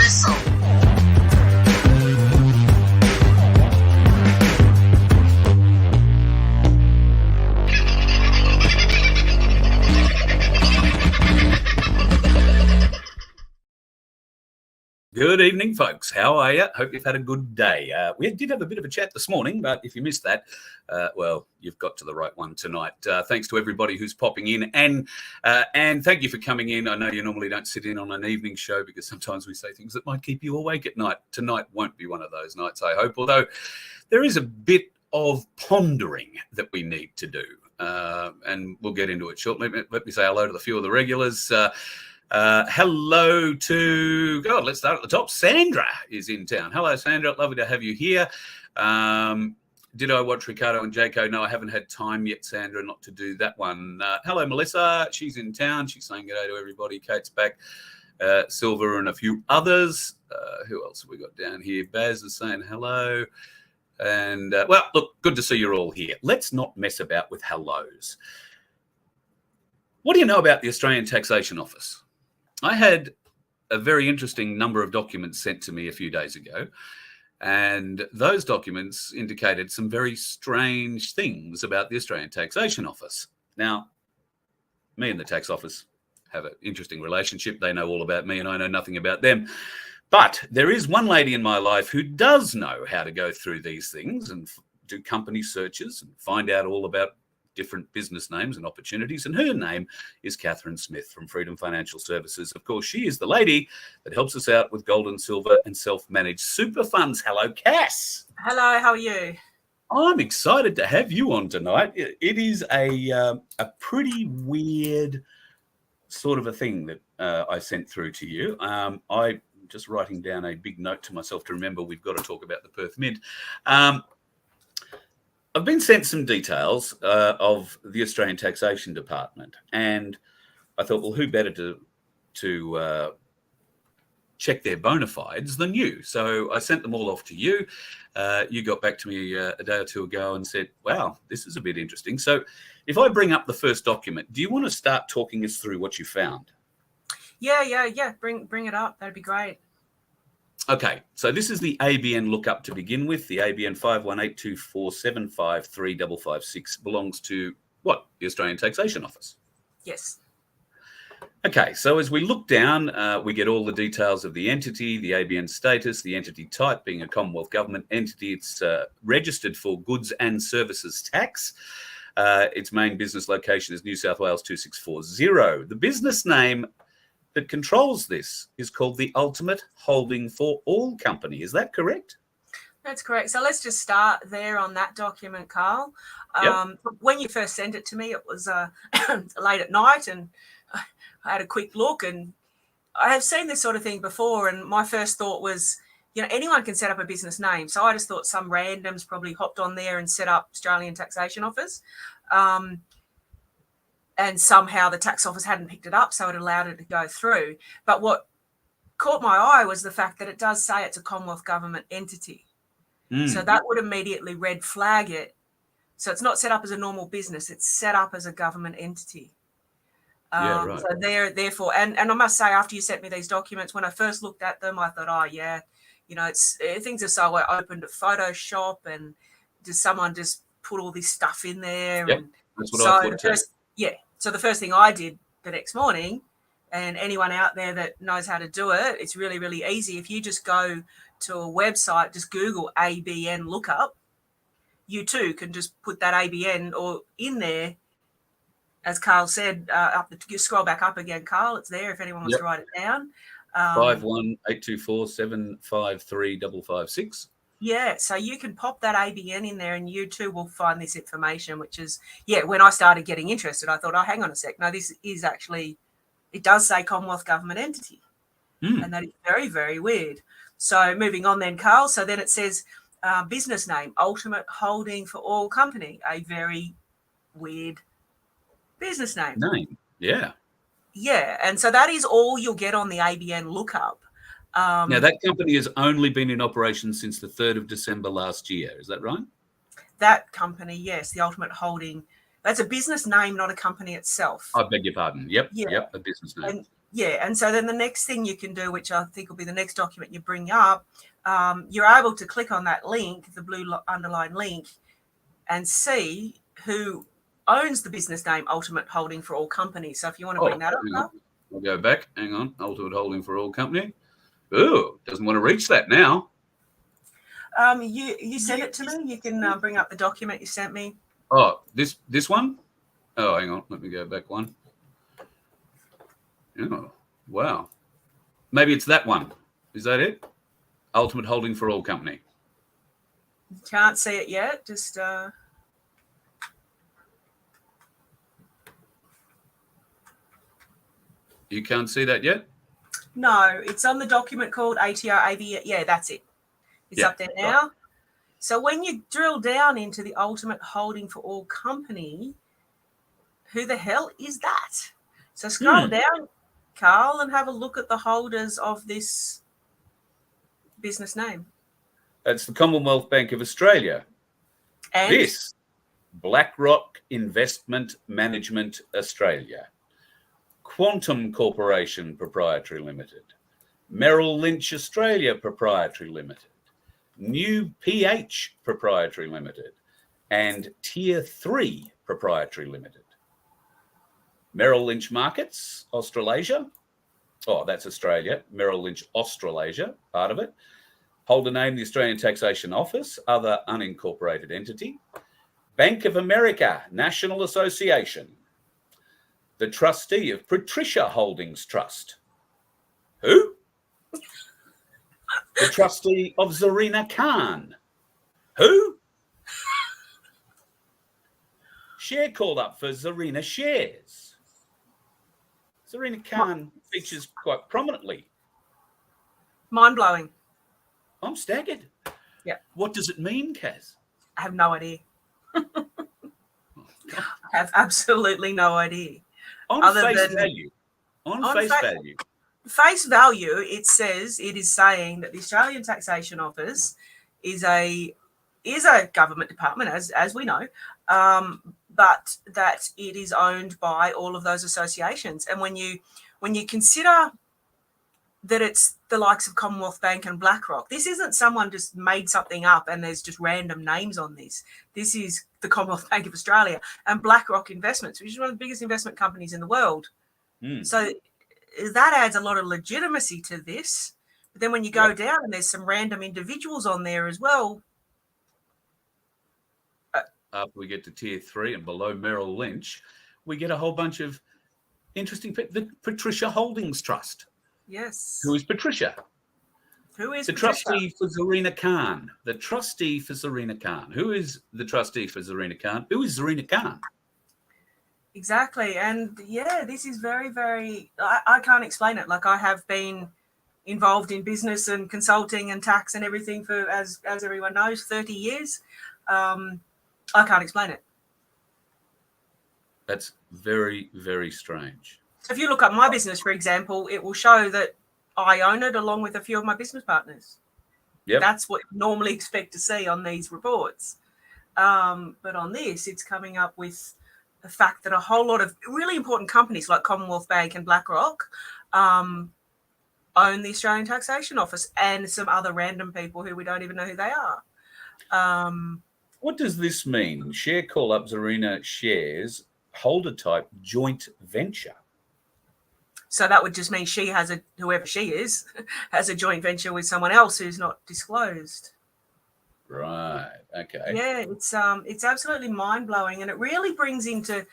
whistle. Good evening, folks. How are you? Hope you've had a good day. We did have a bit of a chat this morning, but if you missed that, well, you've got to the right one tonight. Thanks to everybody who's popping in, and thank you for coming in. I know you normally don't sit in on an evening show because sometimes we say things that might keep you awake at night. Tonight won't be one of those nights, I hope, although there is a bit of pondering that we need to do, and we'll get into it shortly. Let me say hello to a few of the regulars. Hello to God. Let's start at the top. Sandra is in town. Hello, Sandra. Lovely to have you here. Did I watch Ricardo and Jaco? No, I haven't had time yet, Sandra, not to do that one. Hello, Melissa. She's in town. She's saying good day to everybody. Kate's back. Silver and a few others. Who else have we got down here? Baz is saying hello. And well, look, good to see you're all here. Let's not mess about with hellos. What do you know about the Australian Taxation Office? I had a very interesting number of documents sent to me a few days ago, and those documents indicated some very strange things about the Australian Taxation Office. Now, me and the tax office have an interesting relationship. They know all about me and I know nothing about them. But there is one lady in my life who does know how to go through these things and do company searches and find out all about different business names and opportunities, and her name is Catherine Smith from Freedom Financial Services. Of course, she is the lady that helps us out with gold and silver and self-managed super funds. Hello, Cass. Hello, how are you? I'm excited to have you on tonight. It is a pretty weird sort of a thing that I sent through to you. I'm just writing down a big note to myself to remember we've got to talk about the Perth Mint. I've been sent some details of the Australian Taxation Department, and I thought, well, who better to check their bona fides than you? So I sent them all off to you. You got back to me a day or two ago and said, wow, this is a bit interesting. So if I bring up the first document, do you want to start talking us through what you found? Yeah. Bring it up. That'd be great. Okay, so this is the ABN lookup to begin with. The ABN 51824755356 belongs to what? The Australian Taxation Office. Yes. Okay, so as we look down, we get all the details of the entity, the ABN status, the entity type being a Commonwealth Government entity. It's registered for goods and services tax. Its main business location is New South Wales 2640. The business name that controls this is called the Ultimate Holding for All Company. Is that correct? That's correct. So let's just start there on that document, Carl. Yep. When you first sent it to me, it was late at night, and I had a quick look, and I have seen this sort of thing before, and my first thought was, anyone can set up a business name. So I just thought some randoms probably hopped on there and set up Australian Taxation Office. And somehow the tax office hadn't picked it up, so it allowed it to go through. But what caught my eye was the fact that it does say it's a Commonwealth Government entity. So that would immediately red flag it. So it's not set up as a normal business. It's set up as a government entity. Yeah, right. So therefore, and I must say, after you sent me these documents, when I first looked at them, I thought, oh, yeah, it's things are so open to Photoshop, and does someone just put all this stuff in there? Yep, and that's what I thought too. Yeah. So the first thing I did the next morning, and anyone out there that knows how to do it, it's really, really easy. If you just go to a website, just Google ABN lookup, you too can just put that ABN or in there. As Carl said, scroll back up again, Carl. It's there if anyone wants to write it down. 51824753556. Yeah, so you can pop that ABN in there and you too will find this information, which is, when I started getting interested, I thought, oh, hang on a sec. No, this is actually, it does say Commonwealth Government entity. And that is very, very weird. So moving on then, Carl. So then it says business name, Ultimate Holding for All Company, a very weird business name. Yeah. Yeah, and so that is all you'll get on the ABN lookup. Now, that company has only been in operation since the 3rd of December last year. Is that right? That company, yes, the Ultimate Holding. That's a business name, not a company itself. I beg your pardon. Yep, a business name. And Yeah, and so then the next thing you can do, which I think will be the next document you bring up, you're able to click on that link, the blue underlined link, and see who owns the business name Ultimate Holding for All Companies. So if you want to bring that up. I'll go back. Hang on. Ultimate Holding for All Company. Oh, doesn't want to reach that now. You send it to me. You can bring up the document you sent me. Oh, this one? Oh, hang on. Let me go back one. Oh, wow. Maybe it's that one. Is that it? Ultimate Holding for All Company. Can't see it yet. Just You can't see that yet? No, it's on the document called ATO AV. Yeah, that's it. It's up there now. Right. So when you drill down into the Ultimate Holding for All Company, who the hell is that? So scroll down, Carl, and have a look at the holders of this business name. That's the Commonwealth Bank of Australia. And this, BlackRock Investment Management Australia, Quantum Corporation Proprietary Limited, Merrill Lynch Australia Proprietary Limited, New PH Proprietary Limited, and Tier 3 Proprietary Limited. Merrill Lynch Markets, Australasia. Oh, that's Australia. Merrill Lynch Australasia, part of it. Holder name, the Australian Taxation Office, other unincorporated entity. Bank of America, National Association. The trustee of Patricia Holdings Trust. Who? The trustee of Zarina Khan. Who? Share called up for Zarina Shares. Zarina Khan features quite prominently. Mind-blowing. I'm staggered. Yeah. What does it mean, Kaz? I have no idea. I have absolutely no idea. On face value. Face value, it says, it is saying that the Australian Taxation Office is a government department, as we know, but that it is owned by all of those associations. And when you consider that it's the likes of Commonwealth Bank and BlackRock, this isn't someone just made something up and there's just random names on this. This is the Commonwealth Bank of Australia and BlackRock Investments, which is one of the biggest investment companies in the world. So that adds a lot of legitimacy to this. But then when you go down and there's some random individuals on there as well. After we get to Tier 3 and below Merrill Lynch, we get a whole bunch of interesting people. The Patricia Holdings Trust. Yes. Who is Patricia? Who is the Patricia? Trustee for Zarina Khan? The trustee for Zarina Khan. Who is the trustee for Zarina Khan? Who is Zarina Khan? Exactly. And yeah, this is very, very, I can't explain it. Like, I have been involved in business and consulting and tax and everything for, as everyone knows, 30 years. I can't explain it. That's very, very strange. So if you look up my business, for example, it will show that I own it along with a few of my business partners. Yep. That's what you normally expect to see on these reports. But on this, it's coming up with the fact that a whole lot of really important companies like Commonwealth Bank and BlackRock own the Australian Taxation Office and some other random people who we don't even know who they are. What does this mean? Share call up Zarina Shares, holder type joint venture. So that would just mean she has whoever she is, has a joint venture with someone else who's not disclosed. Right. Okay. Yeah, it's absolutely mind-blowing, and it really brings into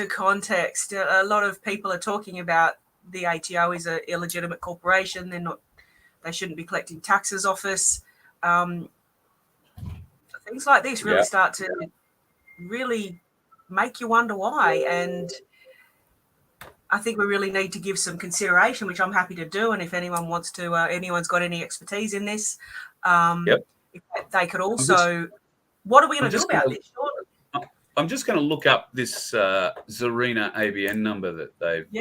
context. A lot of people are talking about the ATO is an illegitimate corporation. They shouldn't be collecting taxes off us. Things like this really start to really make you wonder why. And I think we really need to give some consideration, which I'm happy to do. And if anyone wants to, anyone's got any expertise in this, they could also. What are we going to do about this? I'm just going to look up this Zarina ABN number that they've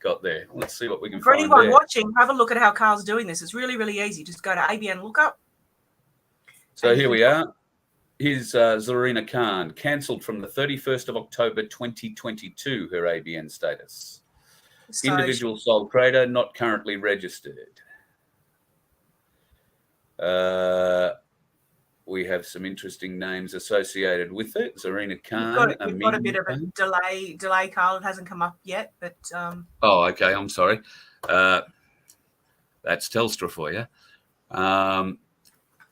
got there. Let's see what we can find. For anyone watching, have a look at how Carl's doing this. It's really, really easy. Just go to ABN lookup. So here we are. Here's Zarina Khan, cancelled from the 31st of October 2022, her ABN status. So Individual sole trader, not currently registered. We have some interesting names associated with it. Zarina Khan. you've got a bit of a delay, Carl. It hasn't come up yet, but Oh, okay. I'm sorry. That's Telstra for you.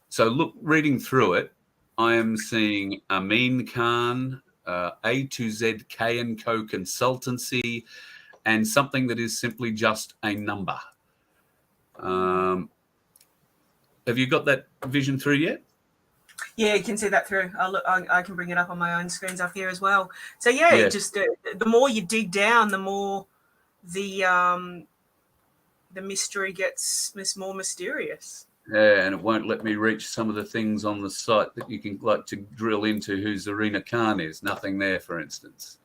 So look, reading through it, I am seeing Amin Khan, A to Z K and Co Consultancy, and something that is simply just a number. Have you got that vision through yet? Yeah, you can see that through. I can bring it up on my own screens up here as well. So yeah. Just the more you dig down, the more the mystery gets more mysterious. Yeah, and it won't let me reach some of the things on the site that you can like to drill into who Zarina Khan is. Nothing there, for instance.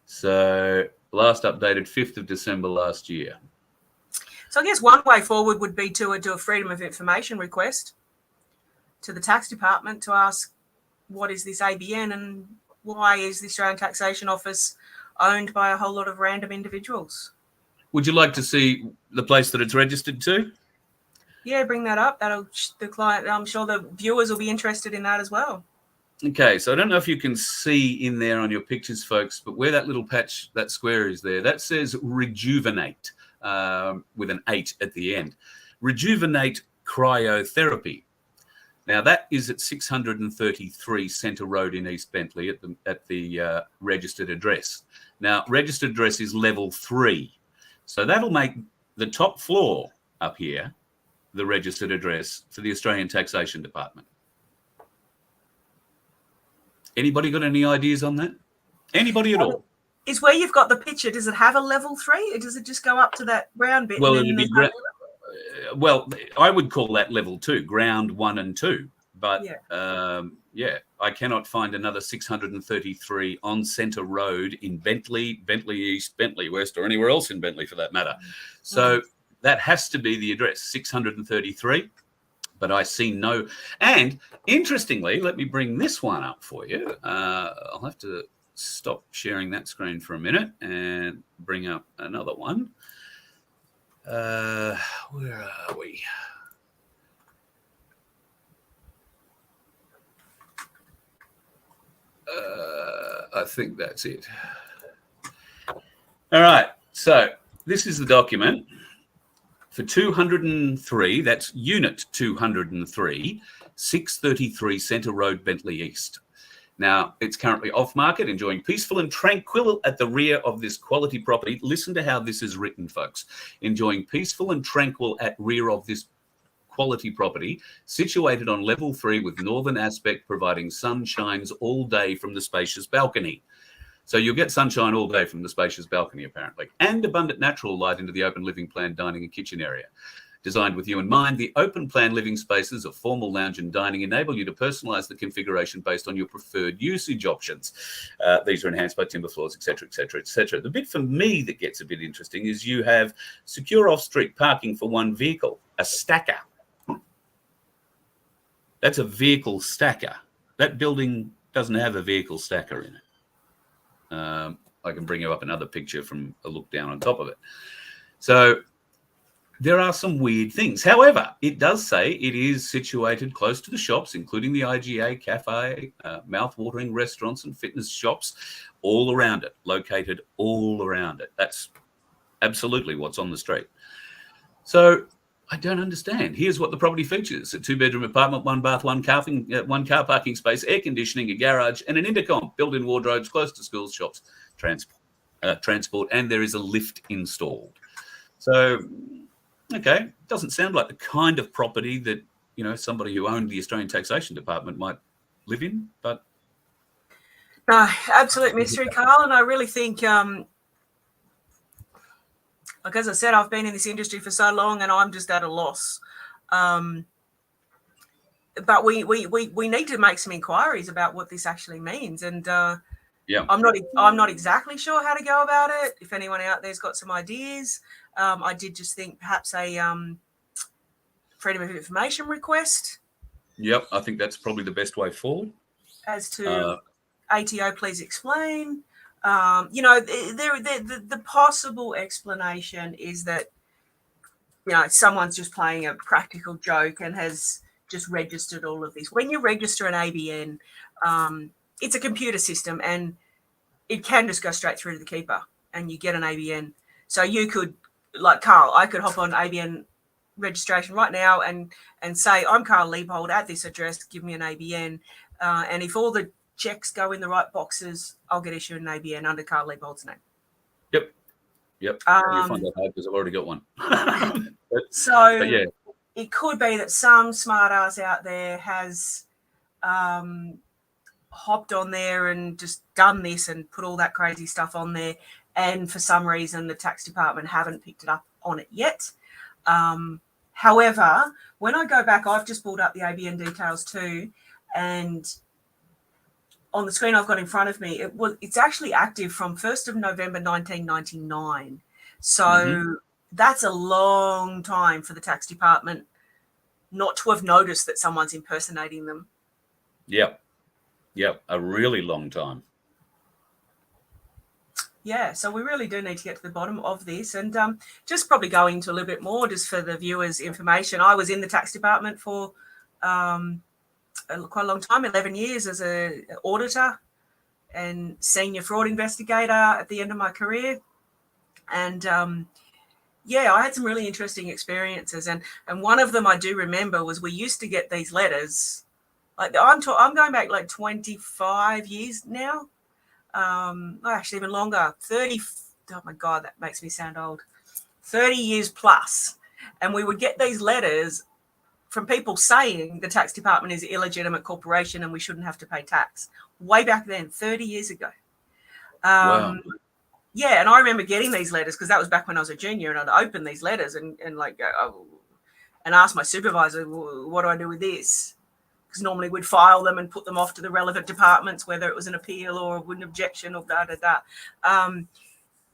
So last updated 5th of December last year. So I guess one way forward would be to do a freedom of information request to the tax department to ask, what is this ABN and why is the Australian Taxation Office owned by a whole lot of random individuals? Would you like to see the place that it's registered to? Yeah, bring that up. The client, I'm sure the viewers will be interested in that as well. Okay, so I don't know if you can see in there on your pictures, folks, but where that little patch, that square is there, that says Rejuvenate with an 8 at the end. Rejuvenate Cryotherapy. Now that is at 633 Centre Road in East Bentley at the registered address. Now, registered address is level 3. So that'll make the top floor up here the registered address for the Australian Taxation Department. Anybody got any ideas on that? Anybody at all? Is where you've got the picture, does it have a level 3 or does it just go up to that brown bit? Well, well, I would call that level 2, ground 1 and 2. But I cannot find another 633 on Centre Road in Bentley East, Bentley West, or anywhere else in Bentley for that matter. So that has to be the address, 633. But I see no. And interestingly, let me bring this one up for you. I'll have to stop sharing that screen for a minute and bring up another one. Where are we? I think that's it. All right. So this is the document for 203. That's Unit 203, 633 Centre Road, Bentley East. Now, it's currently off market, enjoying peaceful and tranquil at the rear of this quality property. Listen to how this is written, folks. Enjoying peaceful and tranquil at rear of this quality property, situated on level 3 with northern aspect, providing sunshines all day from the spacious balcony. So you'll get sunshine all day from the spacious balcony, apparently, and abundant natural light into the open living plan, dining and kitchen area. Designed with you in mind, the open plan living spaces of formal lounge and dining enable you to personalize the configuration based on your preferred usage options. These are enhanced by timber floors, etc., etc., etc. The bit for me that gets a bit interesting is you have secure off-street parking for one vehicle, a stacker. That's a vehicle stacker. That building doesn't have a vehicle stacker in it. I can bring you up another picture from a look down on top of it. So there are some weird things. However, it does say it is situated close to the shops, including the IGA, cafe, mouth-watering restaurants and fitness shops all around it, located all around it. That's absolutely what's on the street. So I don't understand. Here's what the property features: a 2-bedroom apartment, 1 bath, 1 car parking space, air conditioning, a garage, and an intercom, built-in wardrobes, close to schools, shops, transport, and there is a lift installed. So, okay, doesn't sound like the kind of property that, you know, somebody who owned the Australian Taxation Department might live in, but... No, absolute mystery, Carl, and I really think... like, as I said, I've been in this industry for so long and I'm just at a loss. But we need to make some inquiries about what this actually means. And I'm not exactly sure how to go about it. If anyone out there's got some ideas, I did just think perhaps a freedom of information request. Yep, I think that's probably the best way forward. As to ATO, please explain. The possible explanation is that, someone's just playing a practical joke and has just registered all of this. When you register an ABN, it's a computer system and it can just go straight through to the keeper and you get an ABN. So you could, like Carl, I could hop on ABN registration right now and say, I'm Carl Liebold at this address, give me an ABN. And if all the checks go in the right boxes, I'll get issued an ABN under Carl Liebold's name. Yep. You'll find that hard because I've already got one. So yeah. It could be that some smart ass out there has hopped on there and just done this and put all that crazy stuff on there. And for some reason, the tax department haven't picked it up on it yet. However, when I go back, I've just pulled up the ABN details too. And on the screen I've got in front of me, it's actually active from 1st of November 1999. So that's a long time for the tax department not to have noticed that someone's impersonating them. Yep, a really long time. Yeah, so we really do need to get to the bottom of this, and just probably go into a little bit more just for the viewers' information. I was in the tax department for quite a long time, 11 years as an auditor and senior fraud investigator at the end of my career. And I had some really interesting experiences. And one of them I do remember was we used to get these letters. Like I'm going back like 25 years now. Actually even longer, 30. Oh my God, that makes me sound old. 30 years plus. And we would get these letters from people saying the tax department is an illegitimate corporation and we shouldn't have to pay tax. Way back then, 30 years ago. Wow. Yeah, and I remember getting these letters because that was back when I was a junior, and I'd open these letters and ask my supervisor, what do I do with this? Because normally we'd file them and put them off to the relevant departments, whether it was an appeal or an objection or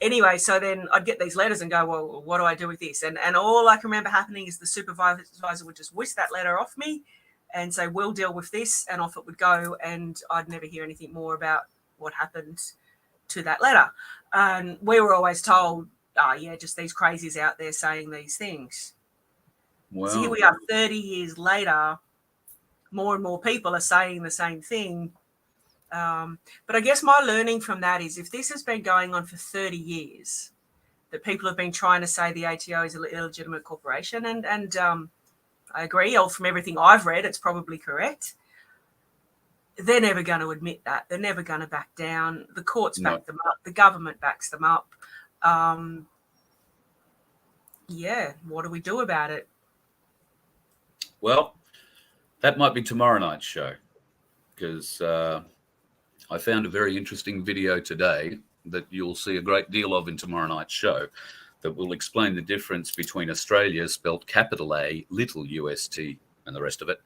Anyway, so then I'd get these letters and go, well, what do I do with this? And all I can remember happening is the supervisor would just whisk that letter off me and say, we'll deal with this, and off it would go, and I'd never hear anything more about what happened to that letter. And we were always told, just these crazies out there saying these things. Wow. So here we are 30 years later, more and more people are saying the same thing. But I guess my learning from that is if this has been going on for 30 years, that people have been trying to say the ATO is an illegitimate corporation, and I agree, from everything I've read, it's probably correct. They're never going to admit that. They're never going to back down. The courts back them up. The government backs them up. What do we do about it? Well, that might be tomorrow night's show, because I found a very interesting video today that you'll see a great deal of in tomorrow night's show that will explain the difference between Australia, spelt capital A, little UST, and the rest of it,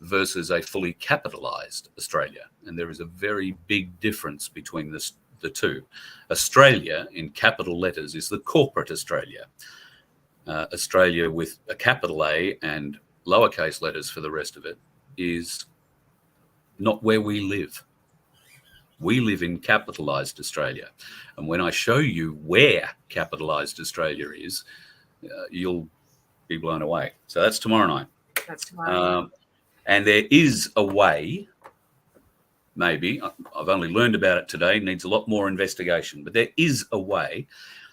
versus a fully capitalised Australia. And there is a very big difference between the two. Australia, in capital letters, is the corporate Australia. Australia with a capital A and lowercase letters for the rest of it is not where we live. We live in capitalised Australia. And when I show you where capitalised Australia is, you'll be blown away. So that's tomorrow night. That's tomorrow night. And there is a way, maybe, I've only learned about it today, needs a lot more investigation, but there is a way.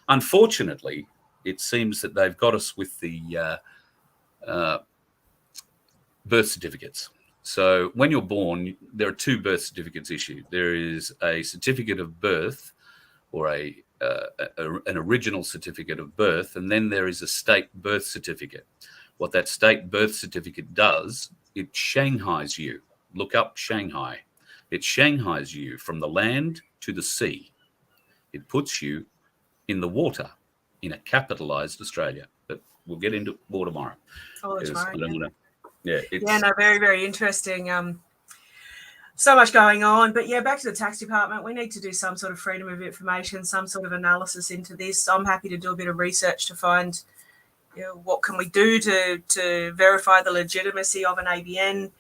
Unfortunately, it seems that they've got us with the birth certificates. So when you're born, there are two birth certificates issued. There is a certificate of birth, or an original certificate of birth, and then there is a state birth certificate. What that state birth certificate does, it Shanghais you. Look up Shanghai. It Shanghais you from the land to the sea. It puts you in the water in a capitalised Australia. But we'll get into more tomorrow. Oh, tomorrow. Very, very interesting. So much going on. But back to the tax department. We need to do some sort of freedom of information, some sort of analysis into this. I'm happy to do a bit of research to find what can we do to verify the legitimacy of an ABN.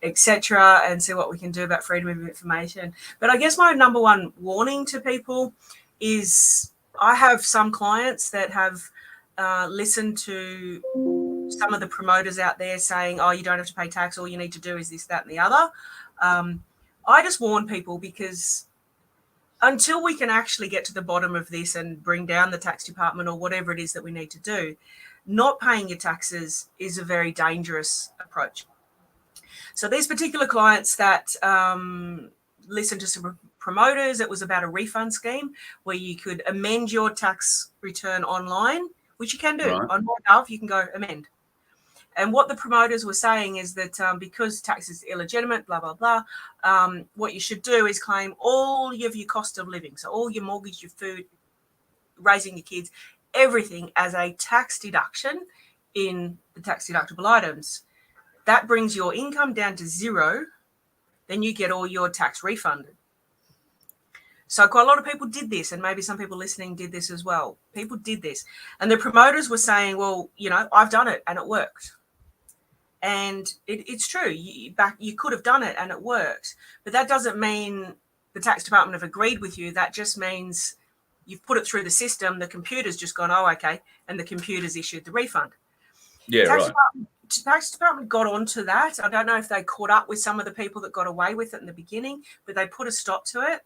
etc., and see what we can do about freedom of information. But I guess my number one warning to people is I have some clients that have listened to some of the promoters out there saying, oh, you don't have to pay tax, all you need to do is this, that, and the other. I just warn people, because until we can actually get to the bottom of this and bring down the tax department or whatever it is that we need to do, not paying your taxes is a very dangerous approach. So these particular clients that listened to some promoters, it was about a refund scheme where you could amend your tax return online, which you can do. Right. On VoF, you can go amend. And what the promoters were saying is that because tax is illegitimate, blah, blah, blah, what you should do is claim all of your cost of living. So all your mortgage, your food, raising your kids, everything as a tax deduction in the tax deductible items. That brings your income down to zero. Then you get all your tax refunded. So quite a lot of people did this, and maybe some people listening did this as well. People did this. And the promoters were saying, well, you know, I've done it and it worked. And it's true. You could have done it and it worked. But that doesn't mean the tax department have agreed with you. That just means you've put it through the system. The computer's just gone, oh, okay. And the computer's issued the refund. Yeah, right. Tax department got onto that. I don't know if they caught up with some of the people that got away with it in the beginning, but they put a stop to it.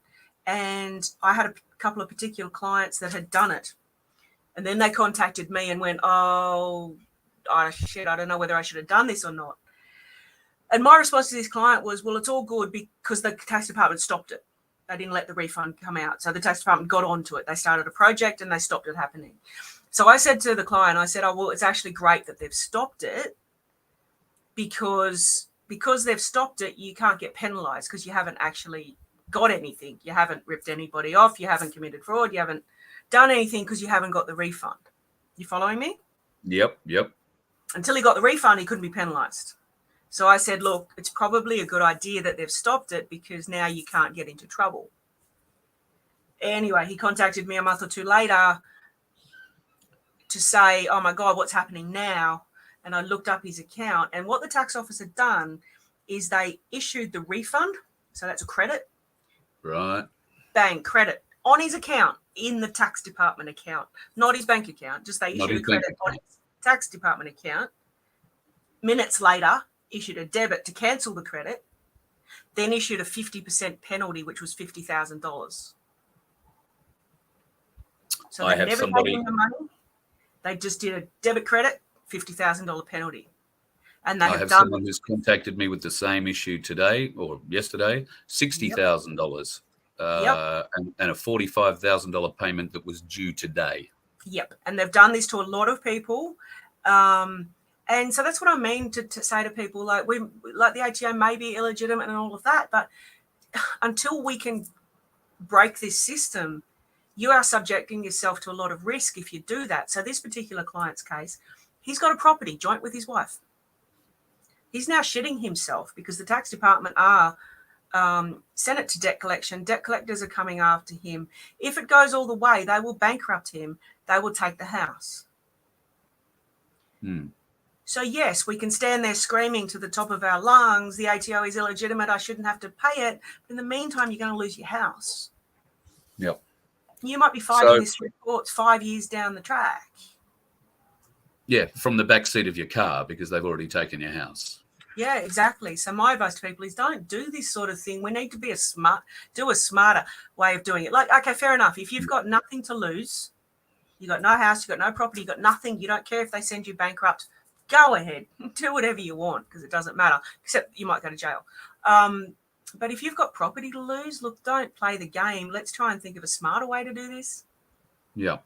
And I had a couple of particular clients that had done it. And then they contacted me and went, oh, shit, I don't know whether I should have done this or not. And my response to this client was, well, it's all good because the tax department stopped it. They didn't let the refund come out. So the tax department got onto it. They started a project and they stopped it happening. So I said to the client, I said, oh, well, it's actually great that they've stopped it, because they've stopped it, you can't get penalized because you haven't actually got anything. You haven't ripped anybody off. You haven't committed fraud. You haven't done anything because you haven't got the refund. You following me? Yep. Until he got the refund, he couldn't be penalized. So I said, look, it's probably a good idea that they've stopped it, because now you can't get into trouble. Anyway, he contacted me a month or two later to say, oh my God, what's happening now? And I looked up his account, and what the tax office had done is they issued the refund. So that's a credit. Right. Bang, credit on his account, in the tax department account, not his bank account. Just they issued a credit on his tax department account. Minutes later, issued a debit to cancel the credit, then issued a 50% penalty, which was $50,000. So they never paid him the money. They just did a debit credit, $50,000 penalty. And they I have someone who's contacted me with the same issue today or yesterday, $60,000 and a $45,000 payment that was due today. Yep. And they've done this to a lot of people. And so that's what I mean to say to people, like the ATO may be illegitimate and all of that, but until we can break this system, you are subjecting yourself to a lot of risk if you do that. So this particular client's case, he's got a property joint with his wife. He's now shitting himself because the tax department are sent it to debt collection. Debt collectors are coming after him. If it goes all the way, they will bankrupt him. They will take the house. So yes, we can stand there screaming to the top of our lungs, the ATO is illegitimate, I shouldn't have to pay it. But in the meantime, you're going to lose your house. Yep. You might be fighting this report 5 years down the track. Yeah, from the back seat of your car, because they've already taken your house. Yeah, exactly. So my advice to people is don't do this sort of thing. We need to be do a smarter way of doing it. Like, okay, fair enough. If you've got nothing to lose, you've got no house, you've got no property, you've got nothing, you don't care if they send you bankrupt, go ahead. Do whatever you want, because it doesn't matter, except you might go to jail. But if you've got property to lose, look, don't play the game. Let's try and think of a smarter way to do this. Yeah.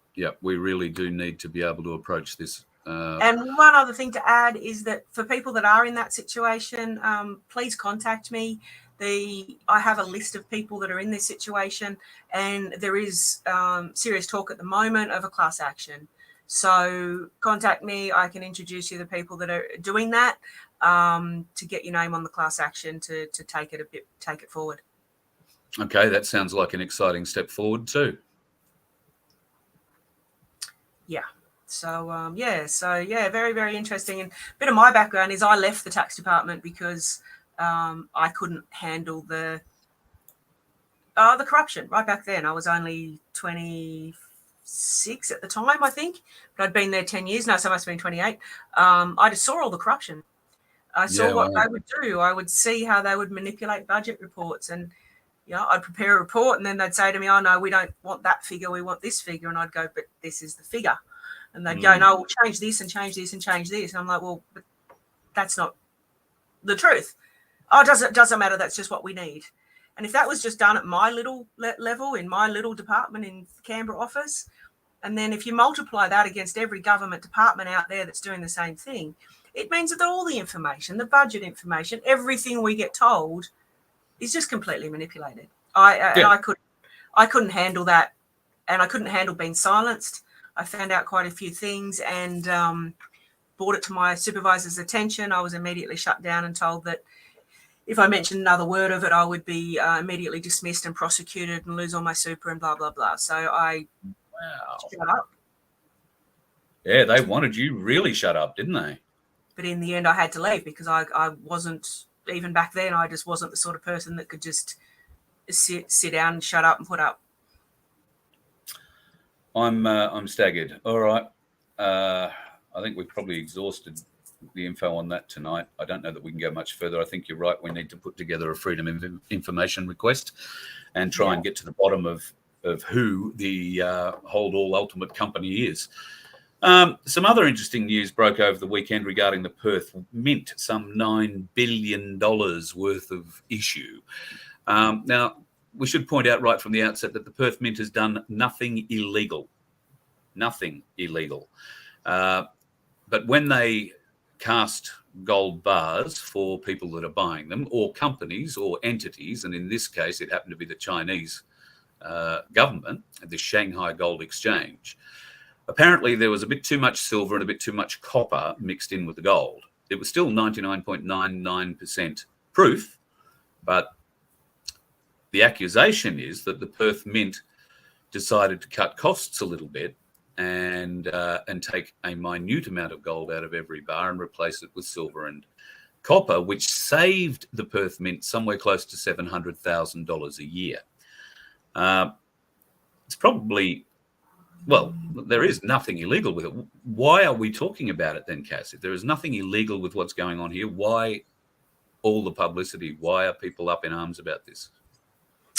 We really do need to be able to approach this. And one other thing to add is that for people that are in that situation, please contact me. I have a list of people that are in this situation, and there is serious talk at the moment of a class action. So contact me. I can introduce you to the people that are doing that to get your name on the class action to take it forward. Okay, that sounds like an exciting step forward too. Yeah. So, very, very interesting. And a bit of my background is I left the tax department because I couldn't handle the corruption right back then. I was only 26 at the time, I think, but I'd been there 10 years now, so I must have been 28. I just saw all the corruption. I saw what they would do. I would see how they would manipulate budget reports, and I'd prepare a report, and then they'd say to me, "Oh no, we don't want that figure. We want this figure." And I'd go, "But this is the figure." And they'd go, "No, we'll change this and change this and change this." And I'm like, "Well, but that's not the truth." "Oh, it doesn't matter. That's just what we need." And if that was just done at my little level in my little department in Canberra office, and then if you multiply that against every government department out there that's doing the same thing, it means that all the information, the budget information, everything we get told is just completely manipulated. I couldn't handle that, and I couldn't handle being silenced. I found out quite a few things and brought it to my supervisor's attention. I was immediately shut down and told that if I mentioned another word of it, I would be immediately dismissed and prosecuted and lose all my super and blah, blah, blah. So I shut up. Yeah, they wanted you really shut up, didn't they? But in the end, I had to leave because I wasn't, even back then, I just wasn't the sort of person that could just sit down and shut up and put up. I'm staggered. All right. I think we've probably exhausted the info on that tonight. I don't know that we can go much further. I think you're right. We need to put together a Freedom of Information request and try and get to the bottom of who the hold all ultimate company is. Some other interesting news broke over the weekend regarding the Perth Mint, some $9 billion worth of issue. Now, we should point out right from the outset that the Perth Mint has done nothing illegal. Nothing illegal. But when they cast gold bars for people that are buying them, or companies or entities, and in this case, it happened to be the Chinese government, the Shanghai Gold Exchange, apparently there was a bit too much silver and a bit too much copper mixed in with the gold. It was still 99.99% proof, but the accusation is that the Perth Mint decided to cut costs a little bit and take a minute amount of gold out of every bar and replace it with silver and copper, which saved the Perth Mint somewhere close to $700,000 a year. It's probably, well, there is nothing illegal with it. Why are we talking about it then, Cass? If there is nothing illegal with what's going on here, why all the publicity? Why are people up in arms about this?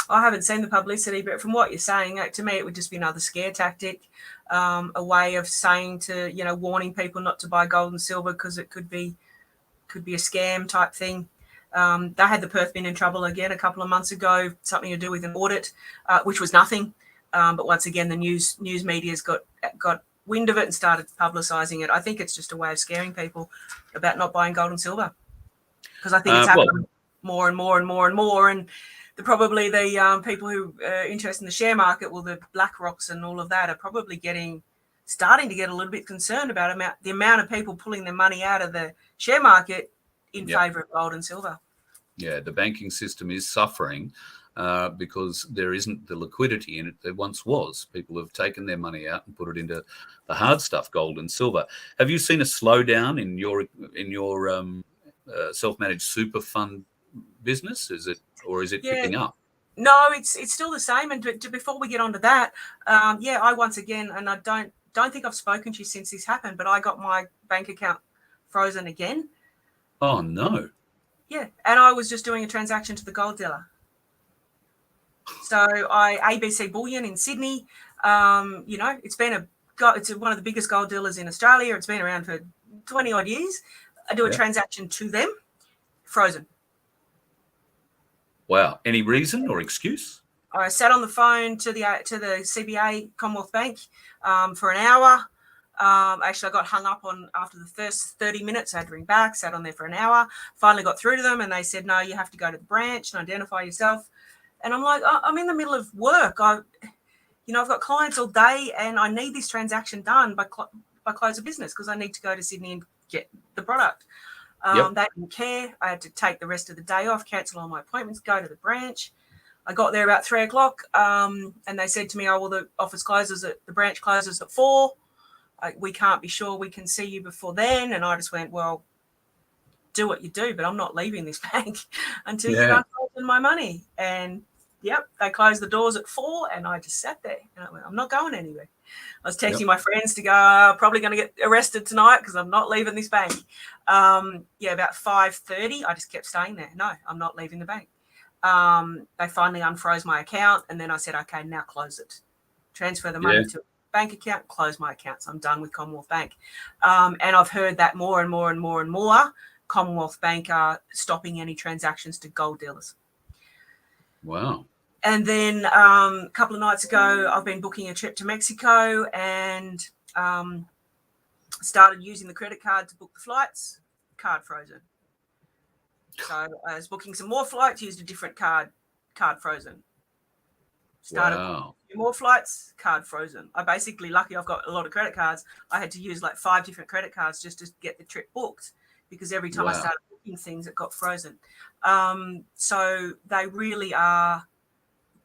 I haven't seen the publicity, but from what you're saying, to me, it would just be another scare tactic, a way of saying to, warning people not to buy gold and silver because it could be a scam type thing. They had the Perth Mint in trouble again a couple of months ago, something to do with an audit, which was nothing. But once again, the news media's got wind of it and started publicising it. I think it's just a way of scaring people about not buying gold and silver, because I think it's happening more and more and more and more. And probably the people who are interested in the share market, well, the BlackRocks and all of that, are probably starting to get a little bit concerned about the amount of people pulling their money out of the share market in favour of gold and silver. Yeah, the banking system is suffering because there isn't the liquidity in it there once was. People have taken their money out and put it into the hard stuff, gold and silver. Have you seen a slowdown in your self-managed super fund business? Is it picking up? No, it's still the same. And before we get onto that, I once again, and I don't think I've spoken to you since this happened, but I got my bank account frozen again. Oh no. Yeah, and I was just doing a transaction to the gold dealer. So ABC Bullion in Sydney, it's one of the biggest gold dealers in Australia. It's been around for 20 odd years. I do a transaction to them, frozen. Wow. Any reason or excuse? I sat on the phone to the CBA Commonwealth Bank for an hour. Actually, I got hung up on after the first 30 minutes. I had to ring back, sat on there for an hour, finally got through to them, and they said, no, you have to go to the branch and identify yourself. And I'm like, I'm in the middle of work. I've got clients all day, and I need this transaction done by close of business because I need to go to Sydney and get the product. They didn't care. I had to take the rest of the day off, cancel all my appointments, go to the branch. I got there about 3 o'clock, and they said to me, oh, well, the branch closes at 4. We can't be sure we can see you before then. And I just went, well, do what you do, but I'm not leaving this bank until you've Yeah. unfrozen my money. And yep, they closed the doors at 4, and I just sat there. And I went, I'm not going anywhere. I was texting my friends to go, probably going to get arrested tonight because I'm not leaving this bank. About 5:30, I just kept staying there. No, I'm not leaving the bank. They finally unfroze my account, and then I said, okay, now close it. Transfer the money to a bank account, close my accounts. I'm done with Commonwealth Bank. And I've heard that more and more and more and more. Commonwealth Bank are stopping any transactions to gold dealers. Wow. And then a couple of nights ago, I've been booking a trip to Mexico and started using the credit card to book the flights. Card frozen. So I was booking some more flights, used a different card frozen. Started booking more flights, card frozen. I basically, lucky I've got a lot of credit cards, I had to use like 5 different credit cards just to get the trip booked, because every time I started booking things, it got frozen. So they really are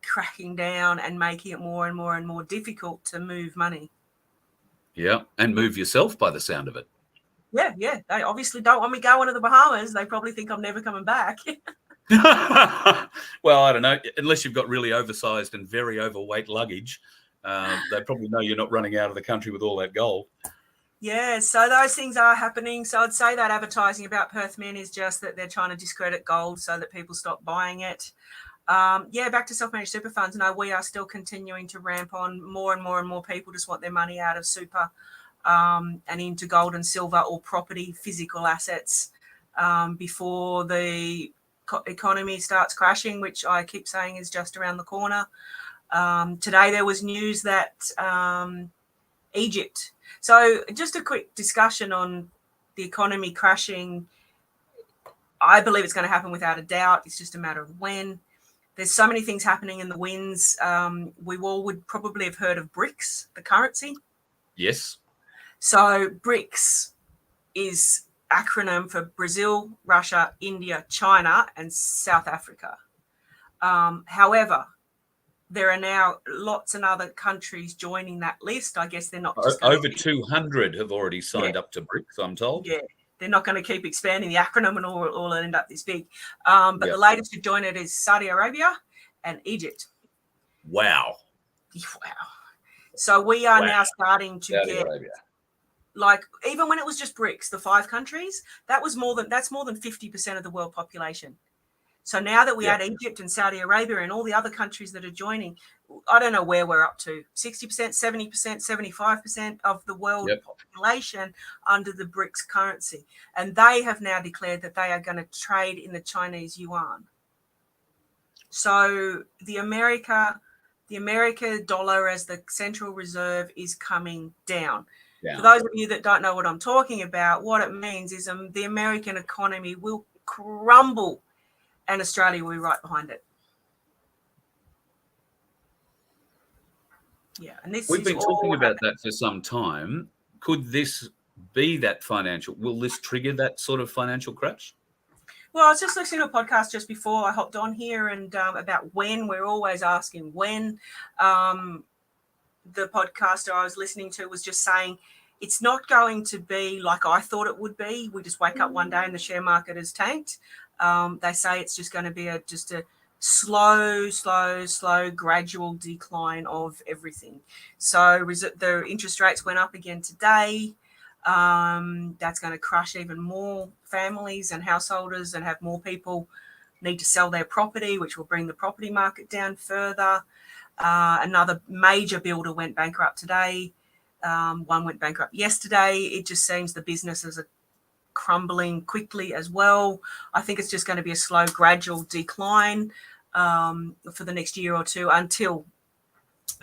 cracking down and making it more and more and more difficult to move money. Yeah, and move yourself by the sound of it. Yeah. They obviously don't want me going to the Bahamas. They probably think I'm never coming back. Well, I don't know. Unless you've got really oversized and very overweight luggage, they probably know you're not running out of the country with all that gold. Yeah, so those things are happening. So I'd say that advertising about Perth Mint is just that they're trying to discredit gold so that people stop buying it. Back to self-managed super funds. No, we are still continuing to ramp on. More and more and more people just want their money out of super and into gold and silver or property, physical assets before the economy starts crashing, which I keep saying is just around the corner. Today there was news that Egypt. So just a quick discussion on the economy crashing. I believe it's going to happen without a doubt. It's just a matter of when. There's so many things happening in the winds. We all would probably have heard of BRICS, the currency. Yes. So BRICS is acronym for Brazil, Russia, India, China, and South Africa. However, there are now lots of other countries joining that list. I guess they're not just over 200 have already signed up to BRICS, I'm told. Yeah, they're not going to keep expanding the acronym and all end up this big. But the latest to join it is Saudi Arabia and Egypt. Wow. So we are now starting to Saudi get Arabia. Like, even when it was just BRICS, the 5 countries, that's more than 50% of the world population. So now that we add Egypt and Saudi Arabia and all the other countries that are joining, I don't know where we're up to, 60%, 70%, 75% of the world population under the BRICS currency. And they have now declared that they are going to trade in the Chinese yuan. So the America dollar as the central reserve is coming down. For those of you that don't know what I'm talking about, what it means is the American economy will crumble and Australia will be right behind it. Yeah, and we've been talking about that for some time. Could this be that will this trigger that sort of financial crash? Well, I was just listening to a podcast just before I hopped on here and about when. We're always asking when. The podcaster I was listening to was just saying it's not going to be like I thought it would be. We just wake up one day and the share market is tanked. They say it's just going to be a slow, gradual decline of everything. So the interest rates went up again today. That's going to crush even more families and householders and have more people need to sell their property, which will bring the property market down further. Another major builder went bankrupt today. One went bankrupt yesterday. It just seems the businesses are crumbling quickly as well. I think it's just going to be a slow, gradual decline for the next year or two until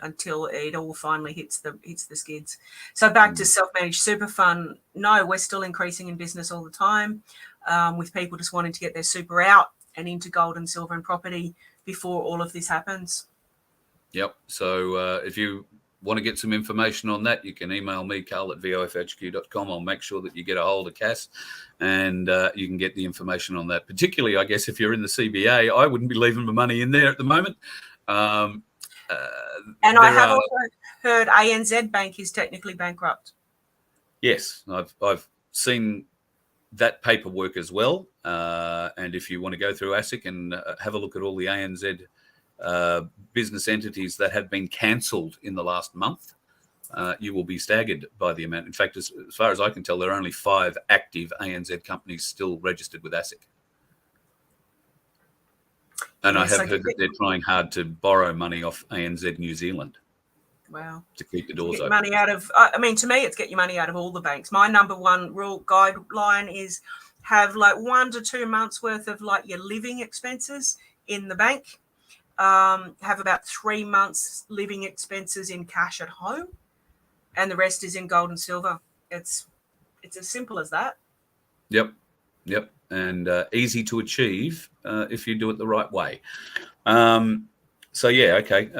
it all finally hits the skids. So back to self-managed super fund. No, we're still increasing in business all the time, with people just wanting to get their super out and into gold and silver and property before all of this happens. Yep. So if you want to get some information on that, you can email me, carl@vofhq.com. I'll make sure that you get a hold of Cass and you can get the information on that. Particularly, I guess, if you're in the CBA, I wouldn't be leaving my money in there at the moment. And I have also heard ANZ Bank is technically bankrupt. Yes, I've seen that paperwork as well. And if you want to go through ASIC and have a look at all the ANZ business entities that have been cancelled in the last month, you will be staggered by the amount. In fact, as far as I can tell, there are only 5 active ANZ companies still registered with ASIC. And I have heard that they're trying hard to borrow money off ANZ New Zealand. Wow. To keep the doors open. Money out of, I mean, to me, it's get your money out of all the banks. My number one rule guideline is have like 1 to 2 months worth of like your living expenses in the bank. Have about 3 months living expenses in cash at home, and the rest is in gold and silver. It's as simple as that. Yep. And easy to achieve if you do it the right way. So yeah, okay.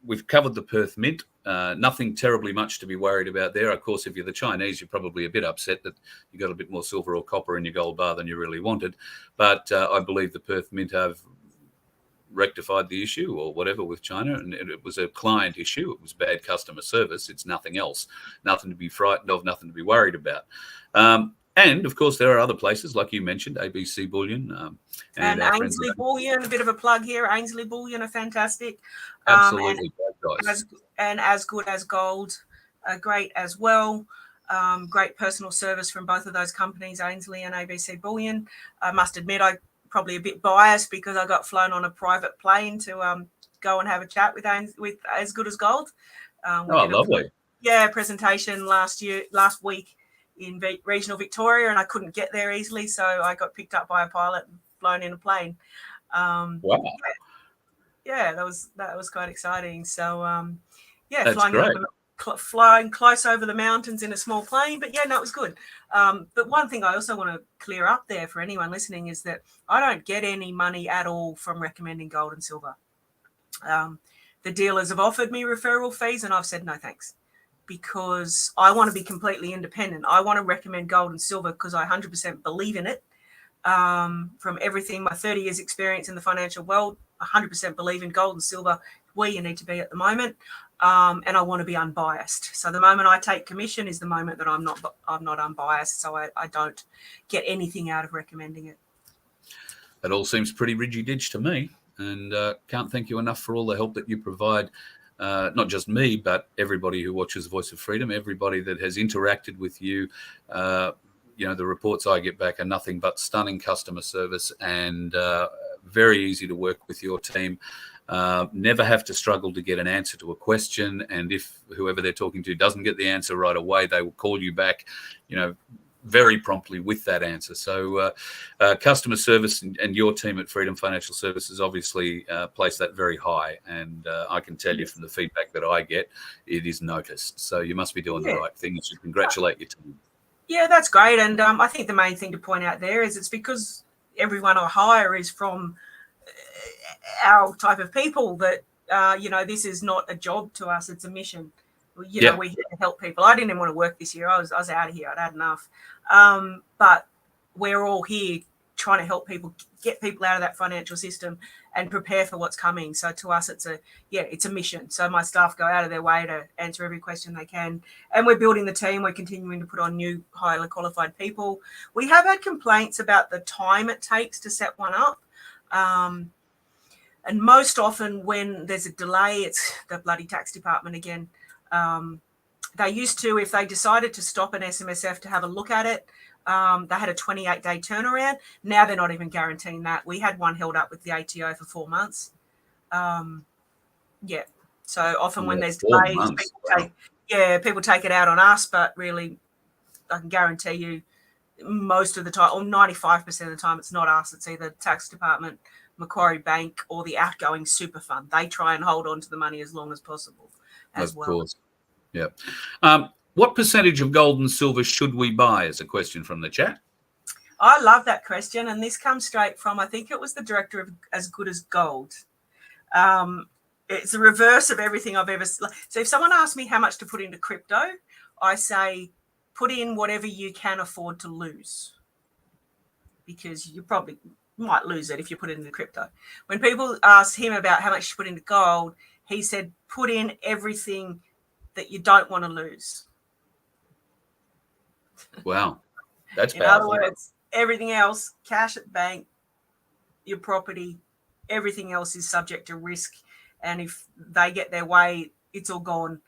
We've covered the Perth Mint. Nothing terribly much to be worried about there. Of course, if you're the Chinese, you're probably a bit upset that you got a bit more silver or copper in your gold bar than you really wanted. But I believe the Perth Mint have rectified the issue or whatever with China, and it was a client issue. It was bad customer service. It's nothing else. Nothing to be frightened of, nothing to be worried about. And of course, there are other places, like you mentioned, ABC Bullion. And Ainsley Bullion, a bit of a plug here. Ainsley Bullion are fantastic. Absolutely. And as good as gold, great as well. Great personal service from both of those companies, Ainsley and ABC Bullion. I must admit, I probably a bit biased because I got flown on a private plane to go and have a chat with As Good as Gold. Lovely. Presentation last week in regional Victoria, and I couldn't get there easily, so I got picked up by a pilot and flown in a plane. Wow. Yeah, that was quite exciting. So that's great. Flying close over the mountains in a small plane, but yeah, no, it was good. But one thing I also want to clear up there for anyone listening is that I don't get any money at all from recommending gold and silver. The dealers have offered me referral fees, and I've said no thanks, because I want to be completely independent. I want to recommend gold and silver because I 100% believe in it. From everything, my 30 years experience in the financial world, 100% believe in gold and silver, where you need to be at the moment. And I want to be unbiased. So the moment I take commission is the moment that I'm not unbiased. So I don't get anything out of recommending it. That all seems pretty rigid-edge to me, and can't thank you enough for all the help that you provide. Not just me, but everybody who watches Voice of Freedom, everybody that has interacted with you. The reports I get back are nothing but stunning customer service and very easy to work with your team. Never have to struggle to get an answer to a question. And if whoever they're talking to doesn't get the answer right away, they will call you back, very promptly with that answer. So customer service and your team at Freedom Financial Services obviously place that very high. And I can tell you from the feedback that I get, it is noticed. So you must be doing the right thing. You should congratulate your team. Yeah, that's great. And I think the main thing to point out there is it's because everyone I hire is from our type of people that, this is not a job to us. It's a mission. We're here to help people. I didn't even want to work this year. I was out of here. I'd had enough. But we're all here trying to help people, get people out of that financial system and prepare for what's coming. So to us, it's a mission. So my staff go out of their way to answer every question they can. And we're building the team. We're continuing to put on new, highly qualified people. We have had complaints about the time it takes to set one up. And most often when there's a delay, it's the bloody tax department again. They used to, if they decided to stop an SMSF to have a look at it, they had a 28-day turnaround. Now they're not even guaranteeing that. We had one held up with the ATO for 4 months. So often when there's delays, people take it out on us, but really I can guarantee you most of the time, or 95% of the time, it's not us. It's either tax department, Macquarie Bank, or the outgoing super fund. They try and hold on to the money as long as possible as well. Of course. Yeah. What percentage of gold and silver should we buy is a question from the chat. I love that question. And this comes straight from, I think it was the director of As Good as Gold. It's the reverse of everything I've ever. So if someone asks me how much to put into crypto, I say, put in whatever you can afford to lose, because you probably might lose it if you put it into crypto. When people asked him about how much to put into gold, he said, put in everything that you don't want to lose. Wow. That's In other powerful. words, everything else, cash at bank, your property, everything else is subject to risk. And if they get their way, it's all gone.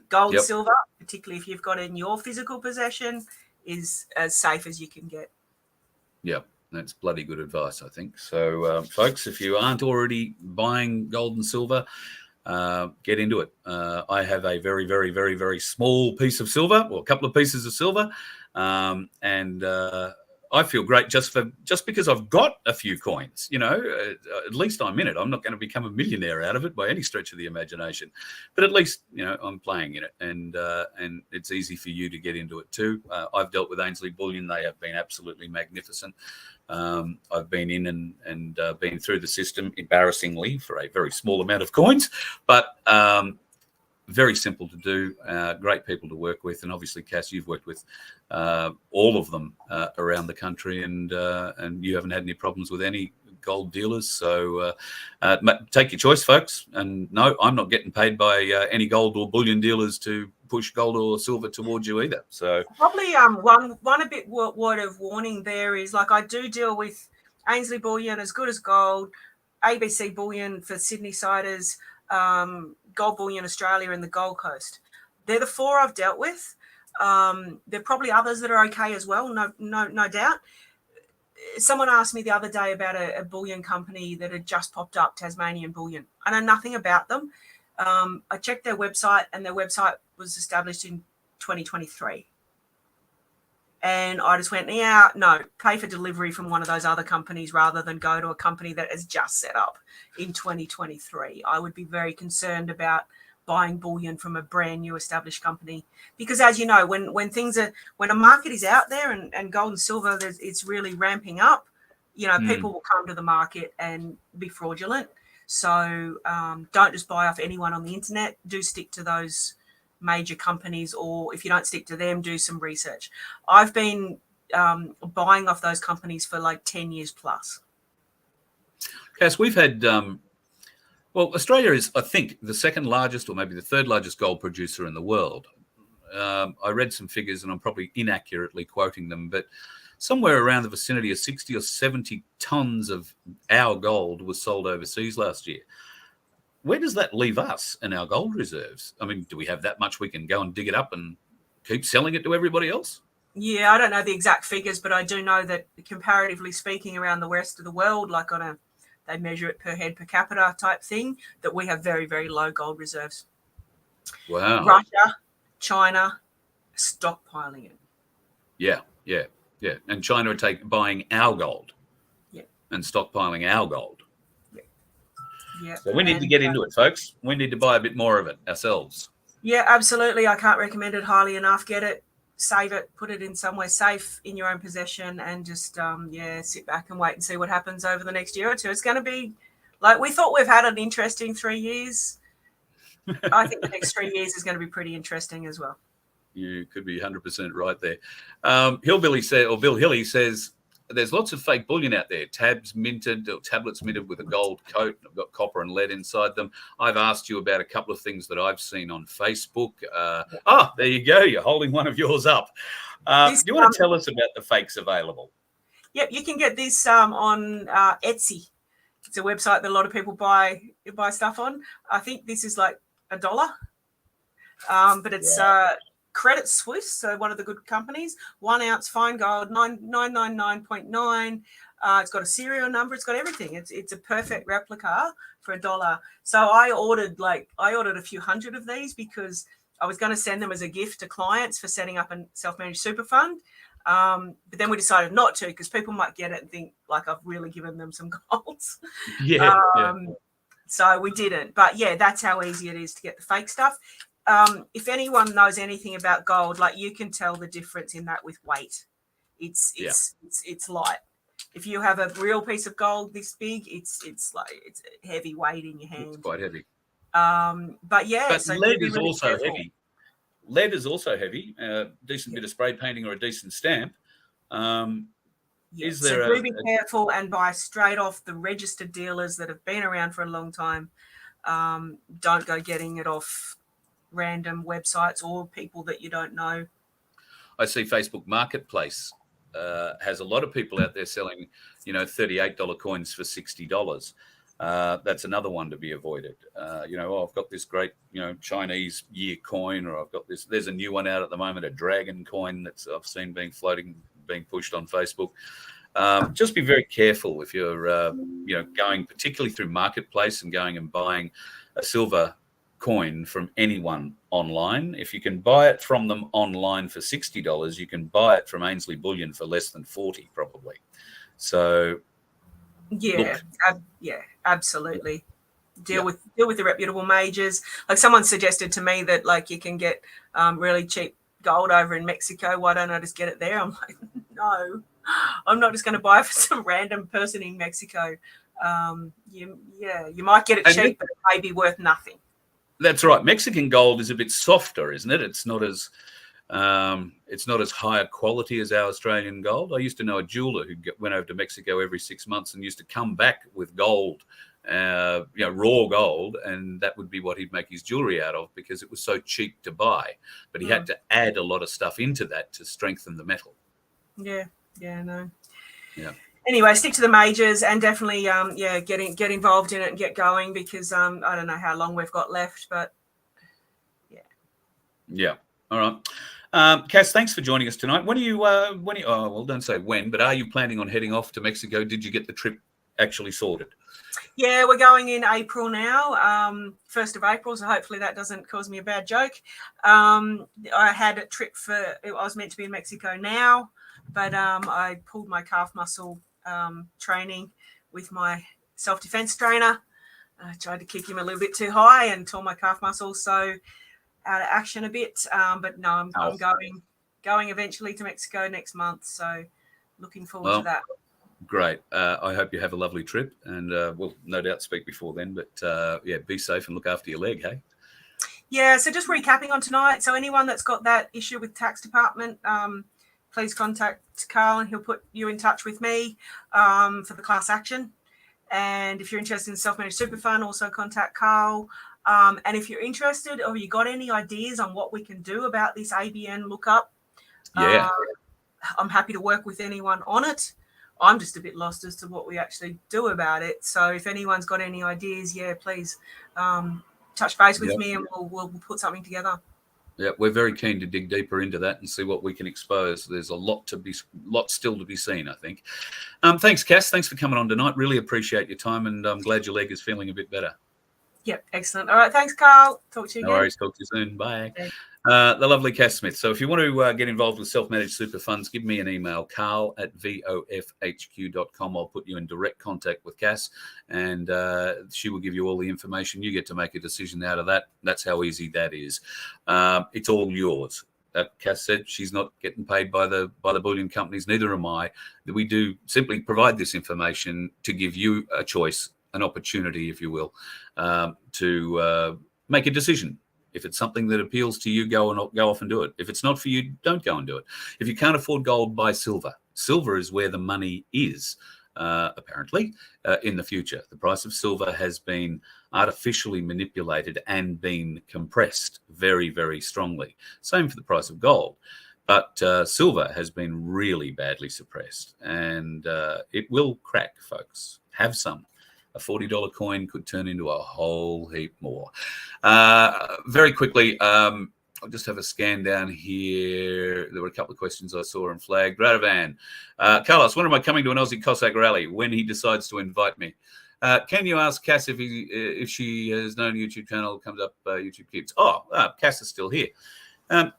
Gold and Yep. silver, particularly if you've got it in your physical possession, is as safe as you can get. Yep. That's bloody good advice, I think. So, folks, if you aren't already buying gold and silver, get into it. I have a very, very, very, very small piece of silver, or a couple of pieces of silver, and I feel great just because I've got a few coins. At least I'm in it. I'm not going to become a millionaire out of it by any stretch of the imagination, but at least I'm playing in it, and it's easy for you to get into it too. I've dealt with Ainsley Bullion; they have been absolutely magnificent. I've been in and been through the system, embarrassingly, for a very small amount of coins, but very simple to do, great people to work with. And obviously, Cass, you've worked with all of them around the country, and you haven't had any problems with any gold dealers. So take your choice, folks. And no, I'm not getting paid by any gold or bullion dealers to push gold or silver towards you either. So probably one a bit word of warning there is, like, I do deal with Ainsley Bullion, As Good as Gold, ABC Bullion for Sydney siders, Gold Bullion Australia, and the Gold Coast. They're the four I've dealt with. There are probably others that are okay as well, no doubt. Someone asked me the other day about a bullion company that had just popped up, Tasmanian Bullion. I know nothing about them. I checked their website, and their website was established in 2023. And I just went, yeah, no, pay for delivery from one of those other companies rather than go to a company that has just set up in 2023. I would be very concerned about buying bullion from a brand new established company, because, as you know, when a market is out there and gold and silver, it's really ramping up, people will come to the market and be fraudulent. So don't just buy off anyone on the internet. Do stick to those major companies, or if you don't stick to them, do some research. I've been buying off those companies for like 10 years plus. Cass, we've had Australia is, I think, the second largest or maybe the third largest gold producer in the world. I read some figures, and I'm probably inaccurately quoting them, but somewhere around the vicinity of 60 or 70 tons of our gold was sold overseas last year. Where does that leave us and our gold reserves? I mean, do we have that much we can go and dig it up and keep selling it to everybody else? Yeah, I don't know the exact figures, but I do know that, comparatively speaking, around the rest of the world, like they measure it per head per capita type thing, that we have very, very low gold reserves. Wow. Russia, China, stockpiling it. Yeah. And China are buying our gold. Yeah. And stockpiling our gold. Yeah. So we need to get into it, folks. We need to buy a bit more of it ourselves. Yeah, absolutely. I can't recommend it highly enough. Get it, save it, put it in somewhere safe in your own possession, and just sit back and wait and see what happens over the next year or two. It's going to be like, we thought we've had an interesting 3 years. I think the next 3 years is going to be pretty interesting as well. You could be 100% right there. Bill Hilly says, there's lots of fake bullion out there. Tablets minted with a gold coat. I've got copper and lead inside them. I've asked you about a couple of things that I've seen on Facebook. There you go. You're holding one of yours up. Do you want to tell us about the fakes available? Yep, you can get this on Etsy. It's a website that a lot of people buy stuff on. I think this is like $1, but it's Credit Suisse, so one of the good companies. 1 ounce fine gold, 999.9. It's got a serial number. It's got everything. It's a perfect replica for $1. So I ordered a few hundred of these because I was going to send them as a gift to clients for setting up a self-managed super fund. But then we decided not to, because people might get it and think like I've really given them some gold. So we didn't. But yeah, that's how easy it is to get the fake stuff. If anyone knows anything about gold, like, you can tell the difference in that with weight. It's light. If you have a real piece of gold this big, it's heavy weight in your hand. It's quite heavy. But so lead is really also careful. Heavy. Lead is also heavy. Decent bit of spray painting or a decent stamp. So do be careful and buy straight off the registered dealers that have been around for a long time. Don't go getting it off random websites or people that you don't know. I see Facebook Marketplace has a lot of people out there selling, $38 coins for $60. That's another one to be avoided. I've got this great, Chinese year coin, or I've got this. There's a new one out at the moment, a dragon coin that's I've seen being pushed on Facebook. Just be very careful if you're, going particularly through Marketplace and going and buying a silver coin from anyone online. If you can buy it from them online for $60, you can buy it from Ainsley Bullion for less than $40, probably. So, absolutely. Deal with the reputable majors. Like someone suggested to me that like you can get really cheap gold over in Mexico. Why don't I just get it there? I'm like, no, I'm not just going to buy for some random person in Mexico. You might get it cheap, but it may be worth nothing. That's right. Mexican gold is a bit softer, isn't it? It's not as high a quality as our Australian gold. I used to know a jeweler who went over to Mexico every 6 months and used to come back with gold, raw gold, and that would be what he'd make his jewelry out of because it was so cheap to buy. But he had to add a lot of stuff into that to strengthen the metal. Yeah. Anyway, stick to the majors and definitely, get involved in it and get going because I don't know how long we've got left, but yeah. All right. Cass, thanks for joining us tonight. Don't say when, but are you planning on heading off to Mexico? Did you get the trip actually sorted? Yeah, we're going in April now, 1st of April, so hopefully that doesn't cause me a bad joke. I had a trip I was meant to be in Mexico now, but I pulled my calf muscle training with my self-defense trainer. I tried to kick him a little bit too high and tore my calf muscle, so out of action a bit. But no, I'm going eventually to Mexico next month, so looking forward to that. Great. I hope you have a lovely trip, and we'll no doubt speak before then. But be safe and look after your leg, hey? Yeah, so just recapping on tonight. So anyone that's got that issue with tax department, please contact Carl and he'll put you in touch with me for the class action. And if you're interested in self-managed super fund, also contact Carl. And if you're interested or you got any ideas on what we can do about this ABN lookup, I'm happy to work with anyone on it. I'm just a bit lost as to what we actually do about it. So if anyone's got any ideas, please touch base with me and we'll put something together. Yeah, we're very keen to dig deeper into that and see what we can expose. There's a lot still to be seen, I think. Thanks, Cass. Thanks for coming on tonight. Really appreciate your time, and I'm glad your leg is feeling a bit better. Yep, excellent. All right, thanks, Carl. Talk to you again. No worries. Talk to you soon. Bye. Okay. The lovely Cass Smith. So if you want to get involved with self-managed super funds, give me an email, carl@vofhq.com. I'll put you in direct contact with Cass, and she will give you all the information. You get to make a decision out of that. That's how easy that is. It's all yours. Cass said she's not getting paid by the bullion companies. Neither am I. We do simply provide this information to give you a choice, an opportunity, if you will, to make a decision. If it's something that appeals to you, go off and do it. If it's not for you, don't go and do it. If you can't afford gold, buy silver. Silver is where the money is, apparently, in the future. The price of silver has been artificially manipulated and been compressed very, very strongly. Same for the price of gold. But silver has been really badly suppressed, and it will crack, folks. Have some. A $40 coin could turn into a whole heap more. Very quickly, I'll just have a scan down here. There were a couple of questions I saw and flagged. Radovan, Carlos, when am I coming to an Aussie Cossack rally? When he decides to invite me. Can you ask Cass if she has known a YouTube channel comes up YouTube Kids? Cass is still here. Do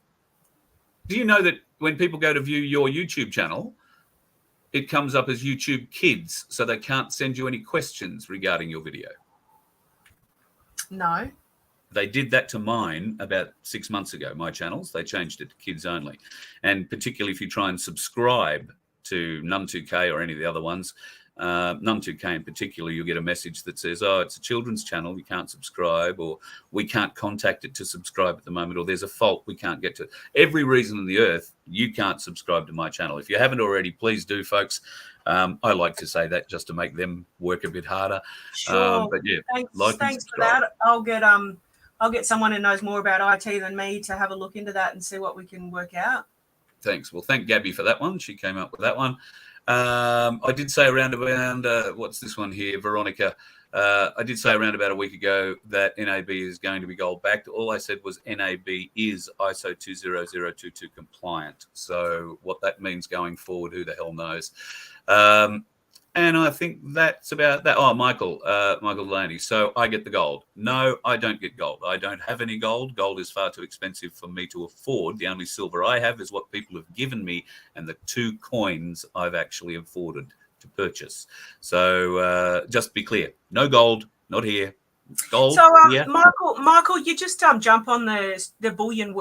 you know that when people go to view your YouTube channel, it comes up as YouTube Kids, so they can't send you any questions regarding your video? No. They did that to mine about 6 months ago, my channels. They changed it to kids only. And particularly if you try and subscribe to Num2K or any of the other ones, Num2K in particular, you'll get a message that says, it's a children's channel, you can't subscribe, or we can't contact it to subscribe at the moment, or there's a fault, we can't get to it. Every reason on the earth you can't subscribe to my channel. If you haven't already, please do, folks. I like to say that just to make them work a bit harder. Sure. But yeah, thanks for that. I'll get someone who knows more about IT than me to have a look into that and see what we can work out. Thanks. Well, thank Gabby for that one. She came up with that one. I did say around what's this one here, Veronica? I did say around about a week ago that NAB is going to be gold backed. All I said was NAB is ISO 20022 compliant. So what that means going forward, who the hell knows? And I think that's about that. Oh, Michael Delaney. So I get the gold. No, I don't get gold. I don't have any gold. Gold is far too expensive for me to afford. The only silver I have is what people have given me and the 2 coins I've actually afforded to purchase. So just be clear. No gold, not here. Gold. So yeah. Michael, you just jump on the bullion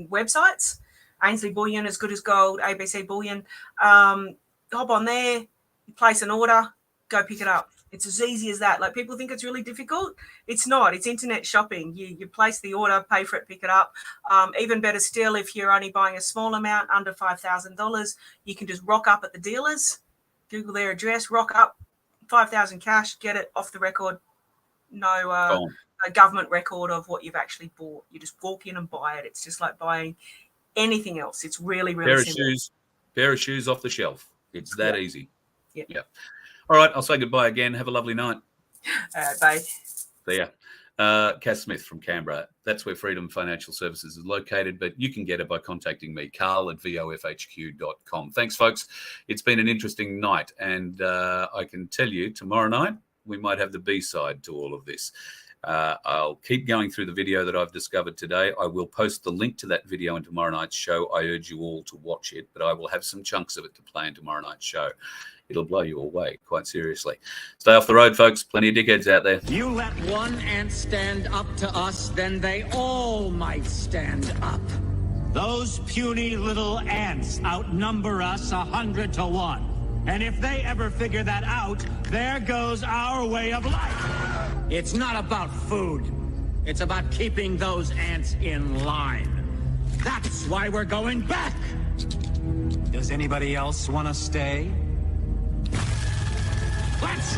websites. Ainsley Bullion, As Good as Gold, ABC Bullion. Hop on there. You place an order, go pick it up. It's as easy as that. Like, people think it's really difficult. It's not. It's internet shopping. You place the order, pay for it, pick it up. Even better still, if you're only buying a small amount, under $5,000, you can just rock up at the dealers, Google their address, rock up, $5,000 cash, get it off the record. No government record of what you've actually bought. You just walk in and buy it. It's just like buying anything else. It's really, really simple. Pair of shoes off the shelf. It's that easy. Yeah. All right. I'll say goodbye again. Have a lovely night. Bye. There you Cass Smith from Canberra. That's where Freedom Financial Services is located, but you can get it by contacting me, carl@vofhq.com. Thanks, folks. It's been an interesting night, and I can tell you tomorrow night we might have the B-side to all of this. I'll keep going through the video that I've discovered today. I will post the link to that video in tomorrow night's show. I urge you all to watch it, but I will have some chunks of it to play in tomorrow night's show. It'll blow you away, quite seriously. Stay off the road, folks. Plenty of dickheads out there. You let one ant stand up to us, then they all might stand up. Those puny little ants outnumber us 100 to 1. And if they ever figure that out, there goes our way of life. It's not about food. It's about keeping those ants in line. That's why we're going back. Does anybody else want to stay? Let's